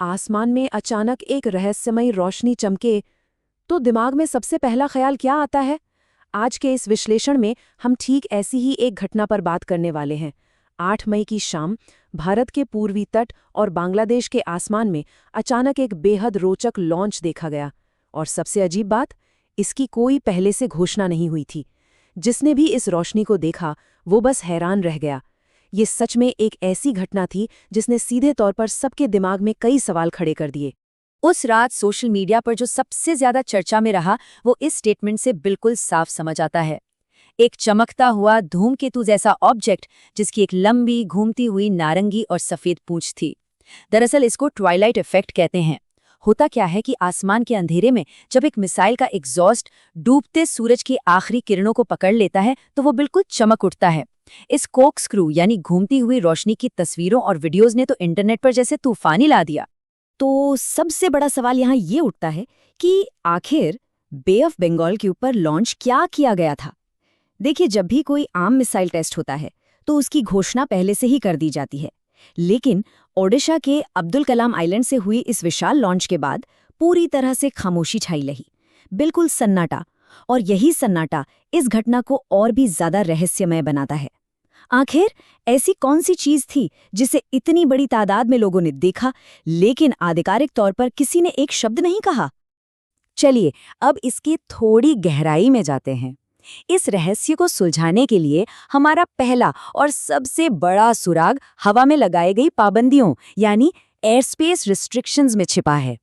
आसमान में अचानक एक रहस्यमयी रोशनी चमके तो दिमाग में सबसे पहला ख्याल क्या आता है? आज के इस विश्लेषण में हम ठीक ऐसी ही एक घटना पर बात करने वाले हैं। 8 मई की शाम भारत के पूर्वी तट और बांग्लादेश के आसमान में अचानक एक बेहद रोचक लॉन्च देखा गया। और सबसे अजीब बात, इसकी कोई पहले से घोषणा नहीं हुई थी। जिसने भी इस रोशनी को देखा वो बस हैरान रह गया। ये सच में एक ऐसी घटना थी जिसने सीधे तौर पर सबके दिमाग में कई सवाल खड़े कर दिए। उस रात सोशल मीडिया पर जो सबसे ज्यादा चर्चा में रहा वो इस स्टेटमेंट से बिल्कुल साफ समझ आता है। एक चमकता हुआ धूमकेतु जैसा ऑब्जेक्ट जिसकी एक लंबी घूमती हुई नारंगी और सफेद पूंछ थी। दरअसल इसको ट्वाइलाइट इफेक्ट कहते हैं। होता क्या है कि आसमान के अंधेरे में जब एक मिसाइल का एग्जॉस्ट डूबते सूरज की आखिरी किरणों को पकड़ लेता है तो वो बिल्कुल चमक उठता है। इस कोक्स्क्रू यानी घूमती हुई रोशनी की तस्वीरों और वीडियोज ने तो इंटरनेट पर जैसे तूफान ही ला दिया। तो सबसे बड़ा सवाल यहाँ ये उठता है कि आखिर बे ऑफ बंगाल के ऊपर लॉन्च क्या किया गया था। देखिए, जब भी कोई आम मिसाइल टेस्ट होता है तो उसकी घोषणा पहले से ही कर दी जाती है, लेकिन ओडिशा के अब्दुल कलाम आइलैंड से हुई इस विशाल लॉन्च के बाद पूरी तरह से खामोशी छाई रही, बिल्कुल सन्नाटा। और यही सन्नाटा इस घटना को और भी ज्यादा रहस्यमय बनाता है। आखिर ऐसी कौन सी चीज थी जिसे इतनी बड़ी तादाद में लोगों ने देखा, लेकिन आधिकारिक तौर पर किसी ने एक शब्द नहीं कहा? चलिए अब इसकी थोड़ी गहराई में जाते हैं। इस रहस्य को सुलझाने के लिए हमारा पहला और सबसे बड़ा सुराग हवा में लगाई गई पाबंदियों यानी एयर स्पेस रिस्ट्रिक्शंस में छिपा है।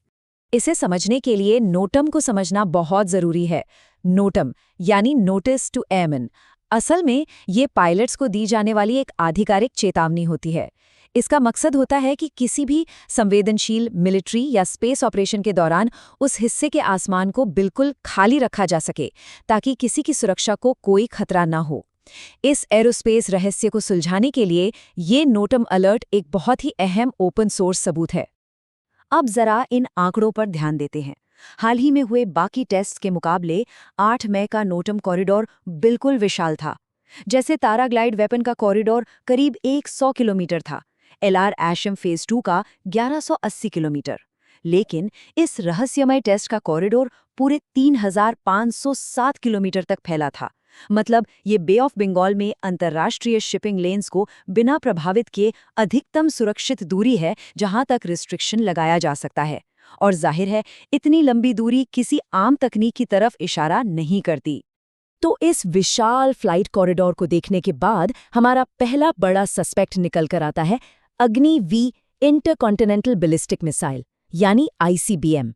इसे समझने के लिए नोटम को समझना बहुत जरूरी है। नोटम यानी नोटिस टू एयरमैन। असल में ये पायलट्स को दी जाने वाली एक आधिकारिक चेतावनी होती है। इसका मकसद होता है कि किसी भी संवेदनशील मिलिट्री या स्पेस ऑपरेशन के दौरान उस हिस्से के आसमान को बिल्कुल खाली रखा जा सके ताकि किसी की सुरक्षा को कोई खतरा न हो। इस एरोस्पेस रहस्य को सुलझाने के लिए ये नोटम अलर्ट एक बहुत ही अहम ओपन सोर्स सबूत है। अब जरा इन आंकड़ों पर ध्यान देते हैं। हाल ही में हुए बाकी टेस्ट के मुकाबले 8 मई का नोटम कॉरिडोर बिल्कुल विशाल था। जैसे ताराग्लाइड वेपन का कॉरिडोर करीब 100 किलोमीटर था, एलआर एशम फेज 2 का 1180 किलोमीटर। लेकिन इस रहस्यमय टेस्ट का कॉरिडोर पूरे 3507 किलोमीटर तक फैला था। मतलब ये बे ऑफ बंगाल में अंतर्राष्ट्रीय शिपिंग लेन्स को बिना प्रभावित किए अधिकतम सुरक्षित दूरी है जहां तक रिस्ट्रिक्शन लगाया जा सकता है। और जाहिर है इतनी लंबी दूरी किसी आम तकनीक की तरफ इशारा नहीं करती। तो इस विशाल फ्लाइट कॉरिडोर को देखने के बाद हमारा पहला बड़ा सस्पेक्ट निकल कर आता है अग्नि वी इंटरकॉन्टिनेंटल बैलिस्टिक मिसाइल यानी आईसीबीएम।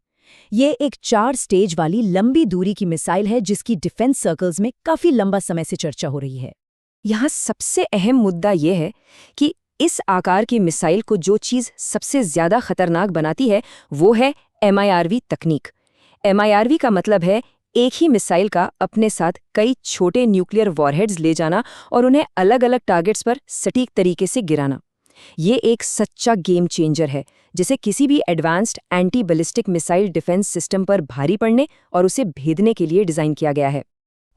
ये एक 4 स्टेज वाली लंबी दूरी की मिसाइल है जिसकी डिफेंस सर्कल्स में काफी लंबा समय से चर्चा हो रही है। यहाँ सबसे अहम मुद्दा यह है कि इस आकार की मिसाइल को जो चीज़ सबसे ज्यादा खतरनाक बनाती है वो है एमआईआरवी तकनीक। एमआईआरवी का मतलब है एक ही मिसाइल का अपने साथ कई छोटे न्यूक्लियर वॉरहेड्स ले जाना और उन्हें अलग अलग टारगेट्स पर सटीक तरीके से गिराना। ये एक सच्चा गेम चेंजर है जिसे किसी भी advanced anti ballistic missile defence system पर भारी पड़ने और उसे भेदने के लिए डिज़ाइन किया गया है।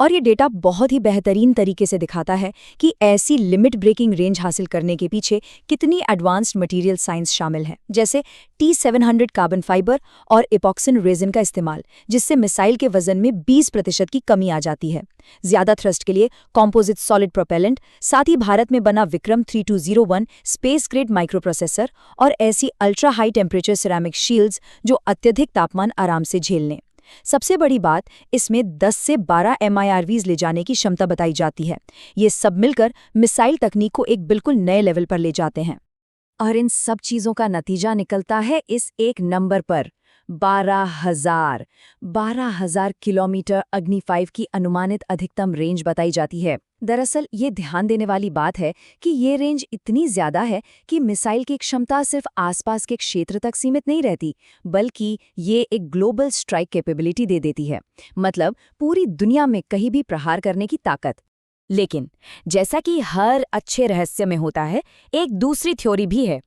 और ये डेटा बहुत ही बेहतरीन तरीके से दिखाता है कि ऐसी लिमिट ब्रेकिंग रेंज हासिल करने के पीछे कितनी एडवांस्ड मटेरियल साइंस शामिल है, जैसे T700 कार्बन फाइबर और इपॉक्सिन रेजिन का इस्तेमाल, जिससे मिसाइल के वजन में 20% की कमी आ जाती है। ज्यादा थ्रस्ट के लिए कॉम्पोजिट सॉलिड प्रोपेलेंट, साथ ही भारत में बना Vikram 3201 space grade micro processor और ऐसी ultra high temperature ceramic shields जो अत्यधिक तापमान आराम से झेल लें। सबसे बड़ी बात, इसमें 10 से 12 एमआईआरवीज ले जाने की क्षमता बताई जाती है। ये सब मिलकर मिसाइल तकनीक को एक बिल्कुल नए लेवल पर ले जाते हैं। और इन सब चीजों का नतीजा निकलता है इस एक नंबर पर, 12,000 किलोमीटर अग्नि 5 की अनुमानित अधिकतम रेंज बताई जाती है। दरअसल ये ध्यान देने वाली बात है कि ये रेंज इतनी ज्यादा है कि मिसाइल की क्षमता सिर्फ आसपास के क्षेत्र तक सीमित नहीं रहती, बल्कि ये एक ग्लोबल स्ट्राइक कैपेबिलिटी दे देती है। मतलब पूरी दुनिया में कहीं भी प्रहार करने की ताकत। लेकिन जैसा कि हर अच्छे रहस्य में होता है, एक दूसरी थ्योरी भी है।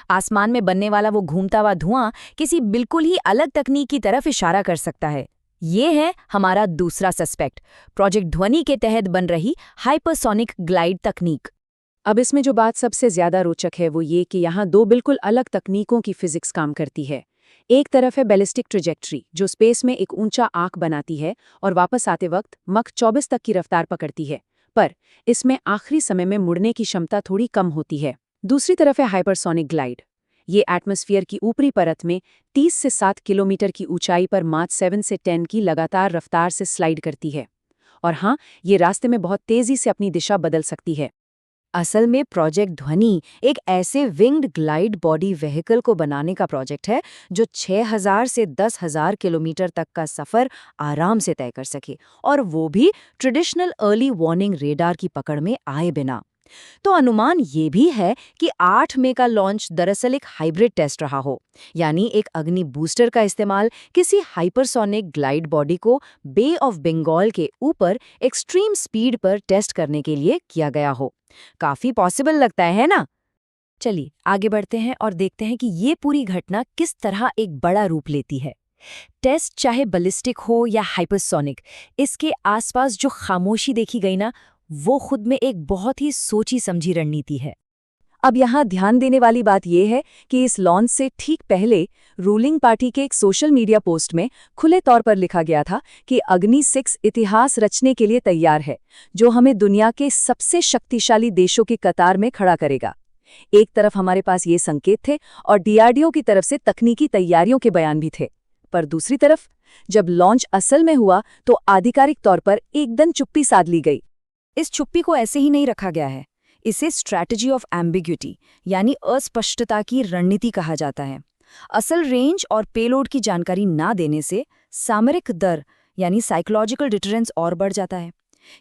आसमान में बनने वाला वो घूमता हुआ धुआं किसी बिल्कुल ही अलग तकनीक की तरफ इशारा कर सकता है। ये है हमारा दूसरा सस्पेक्ट, प्रोजेक्ट ध्वनि के तहत बन रही हाइपरसोनिक ग्लाइड तकनीक। अब इसमें जो बात सबसे ज्यादा रोचक है वो ये कि यहाँ दो बिल्कुल अलग तकनीकों की फिजिक्स काम करती है। एक तरफ है बैलिस्टिक ट्रेजेक्ट्री, जो स्पेस में एक ऊंचा आंक बनाती है और वापस आते वक्त मक 24 तक की रफ्तार पकड़ती है, पर इसमें आखिरी समय में मुड़ने की क्षमता थोड़ी कम होती है। दूसरी तरफ है हाइपरसोनिक ग्लाइड। ये एटमॉस्फेयर की ऊपरी परत में 30 से 7 किलोमीटर की ऊंचाई पर माच 7 से 10 की लगातार रफ्तार से स्लाइड करती है। और हाँ, ये रास्ते में बहुत तेजी से अपनी दिशा बदल सकती है। असल में प्रोजेक्ट ध्वनि एक ऐसे विंग्ड ग्लाइड बॉडी व्हीकल को बनाने का प्रोजेक्ट है जो 6000 से 10,000 किलोमीटर तक का सफर आराम से तय कर सके, और वो भी ट्रेडिशनल अर्ली वार्निंग रेडार की पकड़ में आए बिना। तो अनुमान ये भी है कि 8 मई का लॉन्च दरअसल एक हाइब्रिड टेस्ट रहा हो, यानी एक अग्नि बूस्टर का इस्तेमाल किसी हाइपरसोनिक ग्लाइड बॉडी को बे ऑफ बंगाल के ऊपर एक्सट्रीम स्पीड पर टेस्ट करने के लिए किया गया हो। काफी पॉसिबल लगता है ना? चलिए आगे बढ़ते हैं और देखते हैं कि ये पूरी घटना किस तरह एक बड़ा रूप लेती है। टेस्ट चाहे बैलिस्टिक हो या हाइपरसोनिक, इसके आसपास जो खामोशी देखी गई ना, वो खुद में एक बहुत ही सोची समझी रणनीति है। अब यहाँ ध्यान देने वाली बात यह है कि इस लॉन्च से ठीक पहले रूलिंग पार्टी के एक सोशल मीडिया पोस्ट में खुले तौर पर लिखा गया था कि अग्नि 6 इतिहास रचने के लिए तैयार है, जो हमें दुनिया के सबसे शक्तिशाली देशों की कतार में खड़ा करेगा। एक तरफ हमारे पास ये संकेत थे और डीआरडीओ की तरफ से तकनीकी तैयारियों के बयान भी थे, पर दूसरी तरफ जब लॉन्च असल में हुआ तो आधिकारिक तौर पर एकदम चुप्पी साध ली गई। इस चुप्पी को ऐसे ही नहीं रखा गया है, इसे स्ट्रैटेजी ऑफ एम्बिग्यूटी यानी अस्पष्टता की रणनीति कहा जाता है। असल रेंज और पेलोड की जानकारी ना देने से सामरिक डर यानी साइकोलॉजिकल डिटरेंस और बढ़ जाता है।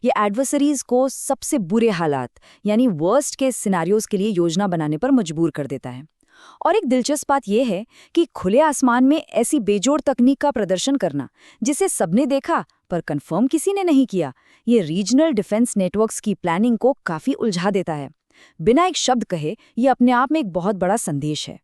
ये एडवर्सरीज को सबसे बुरे हालात यानी वर्स्ट केस सिनेरियोज के लिए योजना बनाने पर मजबूर कर देता है। और एक दिलचस्प बात यह है कि खुले आसमान में ऐसी बेजोड़ तकनीक का प्रदर्शन करना, जिसे सबने देखा पर कंफर्म किसी ने नहीं किया, ये रीजनल डिफेंस नेटवर्क्स की प्लानिंग को काफी उलझा देता है। बिना एक शब्द कहे ये अपने आप में एक बहुत बड़ा संदेश है।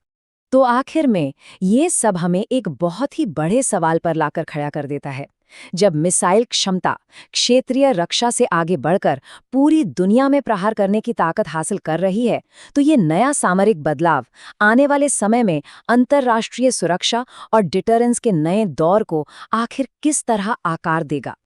तो आखिर में ये सब हमें एक बहुत ही बड़े सवाल पर लाकर खड़ा कर देता है। जब मिसाइल क्षमता क्षेत्रीय रक्षा से आगे बढ़कर पूरी दुनिया में प्रहार करने की ताकत हासिल कर रही है, तो ये नया सामरिक बदलाव आने वाले समय में अंतर्राष्ट्रीय सुरक्षा और डिटरेंस के नए दौर को आखिर किस तरह आकार देगा।